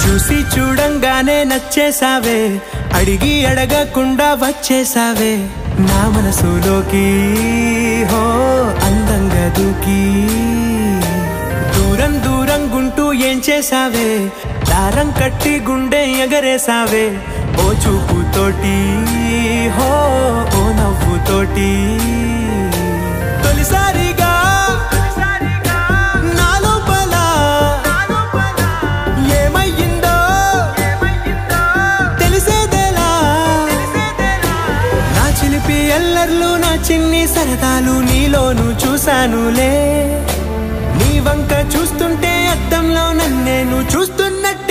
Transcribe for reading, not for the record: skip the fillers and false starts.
చూసి చూడంగానే నచ్చేసావే, అడిగి అడగకుండా వచ్చేసావే నా మనసులోకి. హో అందంగా దూకి దూరం దూరం గుంటూ ఏం చేసావే, దారం కట్టి గుండె ఎగరేసావే ఓ చూపుతోటి. హో ఓ నవ్వుతోటి తొలిసారిగా నా లోపల ఏమయ్యిందో తెలిసేదేలా. నా చిలిపి ఎల్లర్లు నా చిన్ని సరదాలు నీలోను చూశానులే. నీ వంక చూస్తుంటే అద్దంలో నన్నేను చూస్తున్నట్టే